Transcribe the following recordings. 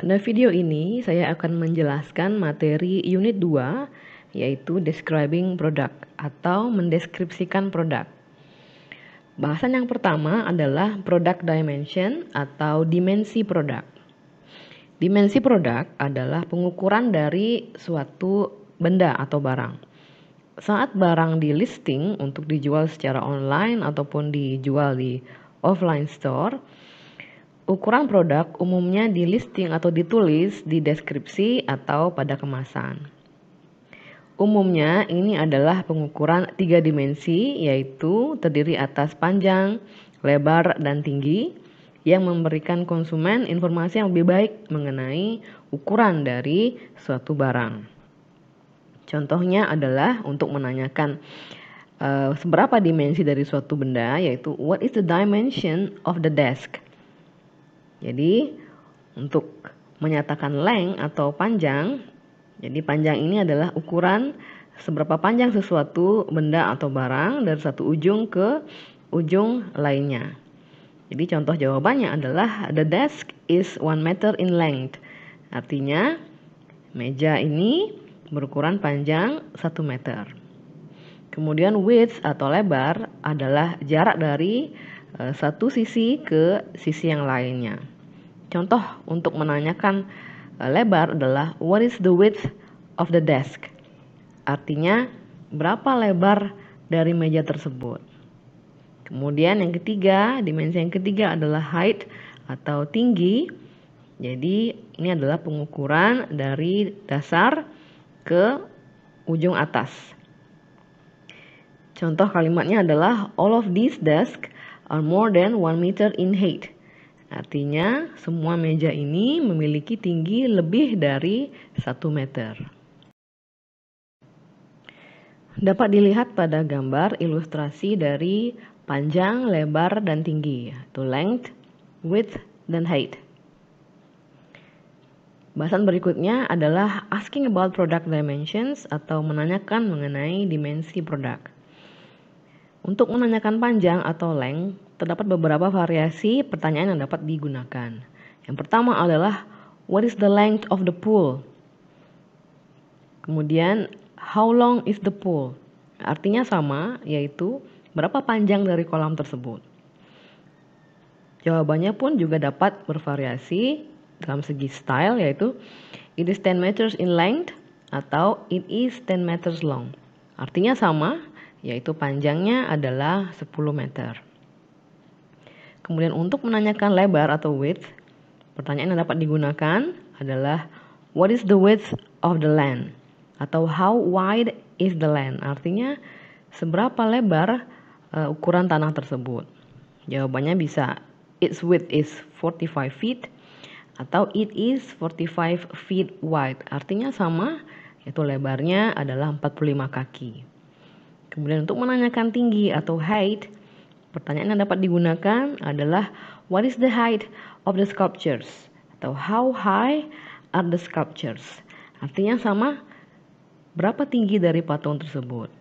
Pada video ini saya akan menjelaskan materi unit 2 yaitu describing product atau mendeskripsikan produk. Bahasan yang pertama adalah product dimension atau dimensi produk. Dimensi produk adalah pengukuran dari suatu benda atau barang. Saat barang di listing untuk dijual secara online ataupun dijual di offline store, ukuran produk umumnya di listing atau ditulis di deskripsi atau pada kemasan. Umumnya ini adalah pengukuran 3 dimensi, yaitu terdiri atas panjang, lebar, dan tinggi yang memberikan konsumen informasi yang lebih baik mengenai ukuran dari suatu barang. Contohnya adalah untuk menanyakan seberapa dimensi dari suatu benda, yaitu what is the dimension of the desk. Jadi untuk menyatakan length atau panjang, jadi panjang ini adalah ukuran seberapa panjang sesuatu benda atau barang dari satu ujung ke ujung lainnya. Jadi contoh jawabannya adalah the desk is 1 meter in length. Artinya meja ini berukuran panjang 1 meter. Kemudian width atau lebar adalah jarak dari satu sisi ke sisi yang lainnya. Contoh untuk menanyakan lebar adalah what is the width of the desk? Artinya berapa lebar dari meja tersebut. Kemudian yang ketiga, dimensi yang ketiga adalah height atau tinggi. Jadi ini adalah pengukuran dari dasar ke ujung atas. Contoh kalimatnya adalah all of these desks are more than 1 meter in height. Artinya semua meja ini memiliki tinggi lebih dari 1 meter. Dapat dilihat pada gambar ilustrasi dari panjang, lebar, dan tinggi, yaitu length, width, dan height. Bahasan berikutnya adalah asking about product dimensions atau menanyakan mengenai dimensi produk. Untuk menanyakan panjang atau length, terdapat beberapa variasi pertanyaan yang dapat digunakan. Yang pertama adalah what is the length of the pool? Kemudian how long is the pool? Artinya sama, yaitu berapa panjang dari kolam tersebut. Jawabannya pun juga dapat bervariasi dalam segi style, yaitu it is 10 meters in length atau it is 10 meters long. Artinya sama, yaitu panjangnya adalah 10 meter. Kemudian untuk menanyakan lebar atau width, pertanyaan yang dapat digunakan adalah what is the width of the land? Atau how wide is the land? Artinya seberapa lebar ukuran tanah tersebut. Jawabannya bisa its width is 45 feet atau it is 45 feet wide. Artinya sama, yaitu lebarnya adalah 45 kaki. Kemudian untuk menanyakan tinggi atau height, pertanyaan yang dapat digunakan adalah what is the height of the sculptures? Atau how high are the sculptures? Artinya sama, berapa tinggi dari patung tersebut?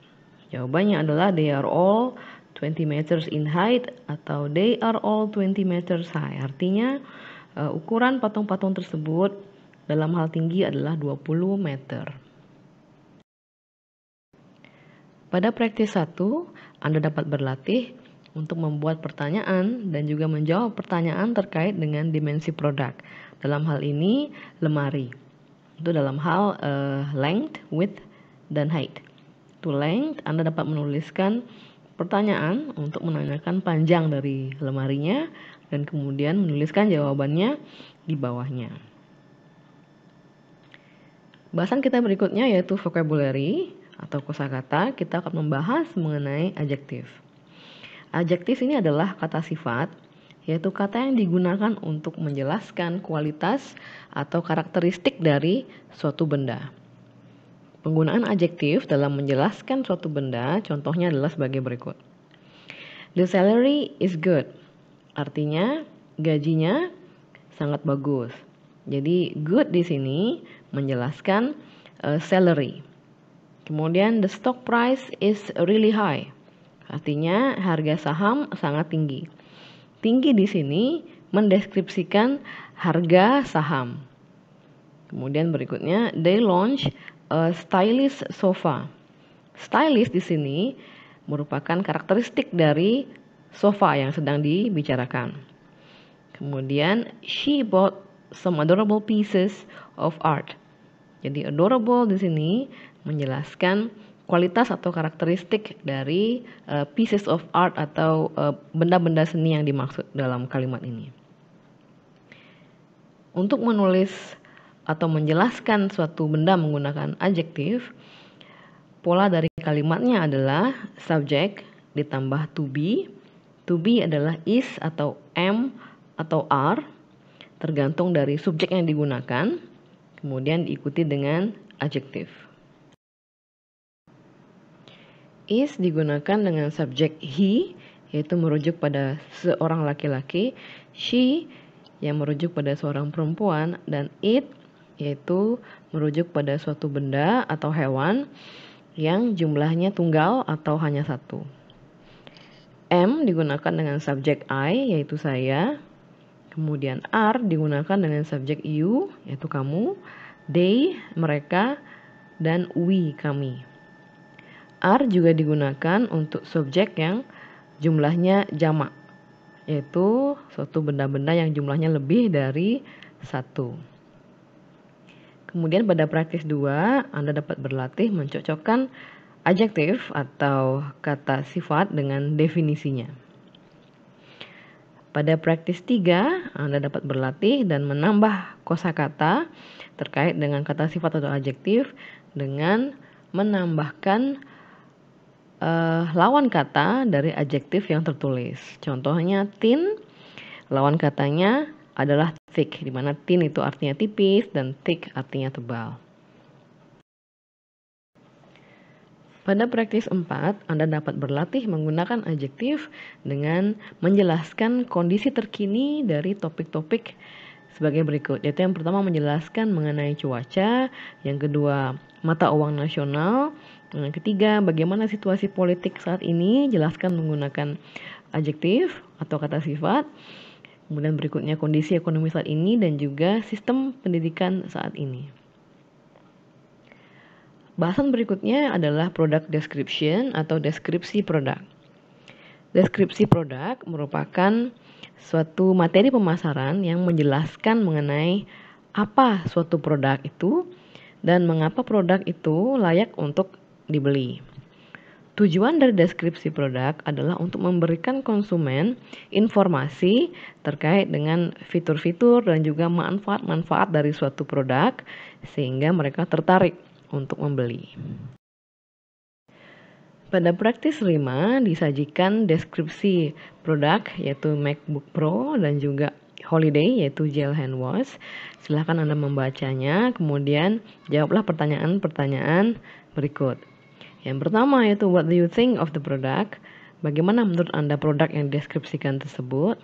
Jawabannya adalah they are all 20 meters in height atau they are all 20 meters high. Artinya ukuran patung-patung tersebut dalam hal tinggi adalah 20 meter. Pada praktis 1, Anda dapat berlatih untuk membuat pertanyaan dan juga menjawab pertanyaan terkait dengan dimensi produk. Dalam hal ini, lemari. Itu dalam hal length, width, dan height. To length, Anda dapat menuliskan pertanyaan untuk menanyakan panjang dari lemarinya dan kemudian menuliskan jawabannya di bawahnya. Bahasan kita berikutnya yaitu vocabulary atau kosakata. Kita akan membahas mengenai adjektif. Adjektif ini adalah kata sifat, yaitu kata yang digunakan untuk menjelaskan kualitas atau karakteristik dari suatu benda. Penggunaan adjektif dalam menjelaskan suatu benda contohnya adalah sebagai berikut. The salary is good. Artinya gajinya sangat bagus. Jadi good di sini menjelaskan salary. Kemudian the stock price is really high. Artinya harga saham sangat tinggi. Tinggi di sini mendeskripsikan harga saham. Kemudian berikutnya, they launch a stylish sofa. Stylish di sini merupakan karakteristik dari sofa yang sedang dibicarakan. Kemudian, she bought some adorable pieces of art. Jadi adorable di sini menjelaskan kualitas atau karakteristik dari pieces of art atau benda-benda seni yang dimaksud dalam kalimat ini. Untuk menulis atau menjelaskan suatu benda menggunakan adjektif, pola dari kalimatnya adalah subject ditambah to be. To be adalah is atau am atau are, tergantung dari subjek yang digunakan, kemudian diikuti dengan adjektif. Is digunakan dengan subjek he, yaitu merujuk pada seorang laki-laki, she yang merujuk pada seorang perempuan, dan it yaitu merujuk pada suatu benda atau hewan yang jumlahnya tunggal atau hanya satu. Am digunakan dengan subjek I, yaitu saya. Kemudian are digunakan dengan subjek you, yaitu kamu. They, mereka. Dan we, kami. Are juga digunakan untuk subjek yang jumlahnya jamak, yaitu suatu benda-benda yang jumlahnya lebih dari satu. Kemudian pada praktis 2, Anda dapat berlatih mencocokkan adjektif atau kata sifat dengan definisinya. Pada praktis 3, Anda dapat berlatih dan menambah kosakata terkait dengan kata sifat atau adjektif dengan menambahkan lawan kata dari adjektif yang tertulis. Contohnya thin, lawan katanya adalah thick, di mana thin itu artinya tipis dan thick artinya tebal. Pada praktis 4, Anda dapat berlatih menggunakan adjektif dengan menjelaskan kondisi terkini dari topik-topik sebagai berikut, yaitu yang pertama menjelaskan mengenai cuaca, yang kedua mata uang nasional, yang ketiga bagaimana situasi politik saat ini, jelaskan menggunakan adjektif atau kata sifat. Kemudian berikutnya kondisi ekonomi saat ini dan juga sistem pendidikan saat ini. Bahasan berikutnya adalah product description atau deskripsi produk. Deskripsi produk merupakan suatu materi pemasaran yang menjelaskan mengenai apa suatu produk itu dan mengapa produk itu layak untuk dibeli. Tujuan dari deskripsi produk adalah untuk memberikan konsumen informasi terkait dengan fitur-fitur dan juga manfaat-manfaat dari suatu produk sehingga mereka tertarik untuk membeli. Pada praktis 5 disajikan deskripsi produk yaitu MacBook Pro dan juga Holiday yaitu gel hand wash. Silahkan Anda membacanya, kemudian jawablah pertanyaan-pertanyaan berikut. Yang pertama yaitu what do you think of the product? Bagaimana menurut Anda produk yang dideskripsikan tersebut?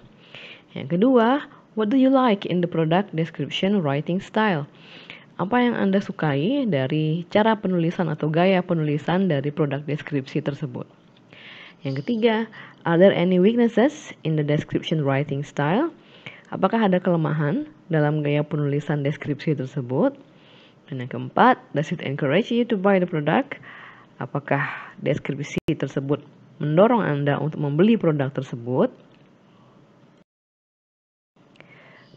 Yang kedua, what do you like in the product description writing style? Apa yang Anda sukai dari cara penulisan atau gaya penulisan dari produk deskripsi tersebut? Yang ketiga, are there any weaknesses in the description writing style? Apakah ada kelemahan dalam gaya penulisan deskripsi tersebut? Dan yang keempat, does it encourage you to buy the product? Apakah deskripsi tersebut mendorong Anda untuk membeli produk tersebut?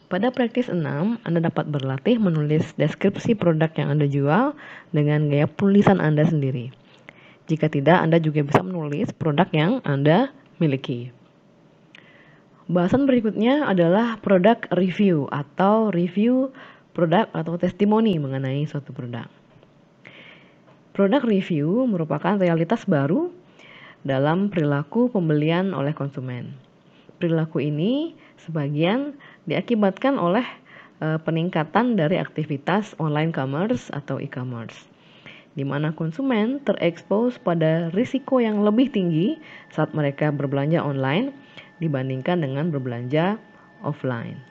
Pada praktis 6, Anda dapat berlatih menulis deskripsi produk yang Anda jual dengan gaya penulisan Anda sendiri. Jika tidak, Anda juga bisa menulis produk yang Anda miliki. Bahasan berikutnya adalah product review atau review produk atau testimoni mengenai suatu produk. Product review merupakan realitas baru dalam perilaku pembelian oleh konsumen. Perilaku ini sebagian diakibatkan oleh peningkatan dari aktivitas online commerce atau e-commerce, di mana konsumen terekspos pada risiko yang lebih tinggi saat mereka berbelanja online dibandingkan dengan berbelanja offline.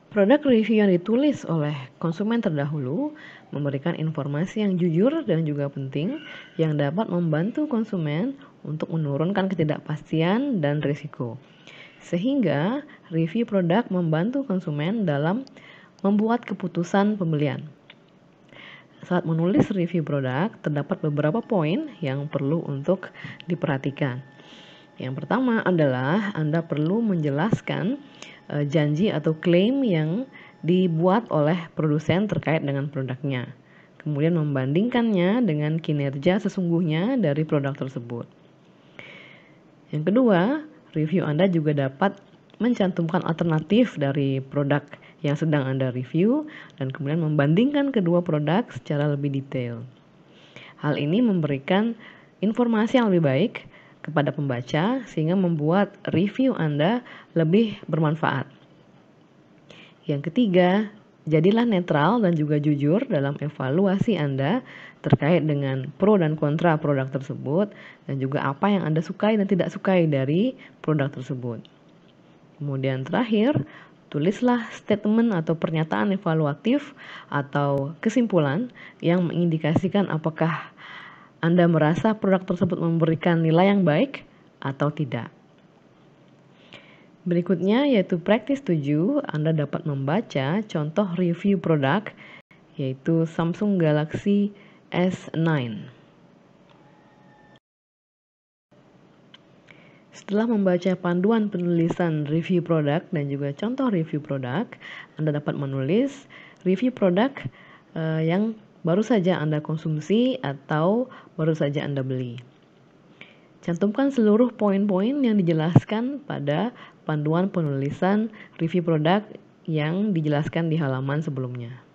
Produk review yang ditulis oleh konsumen terdahulu memberikan informasi yang jujur dan juga penting yang dapat membantu konsumen untuk menurunkan ketidakpastian dan risiko. Sehingga review produk membantu konsumen dalam membuat keputusan pembelian. Saat menulis review produk, terdapat beberapa poin yang perlu untuk diperhatikan. Yang pertama adalah Anda perlu menjelaskan janji atau klaim yang dibuat oleh produsen terkait dengan produknya. Kemudian membandingkannya dengan kinerja sesungguhnya dari produk tersebut. Yang kedua, review Anda juga dapat mencantumkan alternatif dari produk yang sedang Anda review dan kemudian membandingkan kedua produk secara lebih detail. Hal ini memberikan informasi yang lebih baik kepada pembaca sehingga membuat review Anda lebih bermanfaat. Yang ketiga, jadilah netral dan juga jujur dalam evaluasi Anda terkait dengan pro dan kontra produk tersebut dan juga apa yang Anda sukai dan tidak sukai dari produk tersebut. Kemudian terakhir, tulislah statement atau pernyataan evaluatif atau kesimpulan yang mengindikasikan apakah Anda merasa produk tersebut memberikan nilai yang baik atau tidak. Berikutnya yaitu praktis 7, Anda dapat membaca contoh review produk yaitu Samsung Galaxy S9. Setelah membaca panduan penulisan review produk dan juga contoh review produk, Anda dapat menulis review produk yang baru saja Anda konsumsi atau baru saja Anda beli. Cantumkan seluruh poin-poin yang dijelaskan pada panduan penulisan review produk yang dijelaskan di halaman sebelumnya.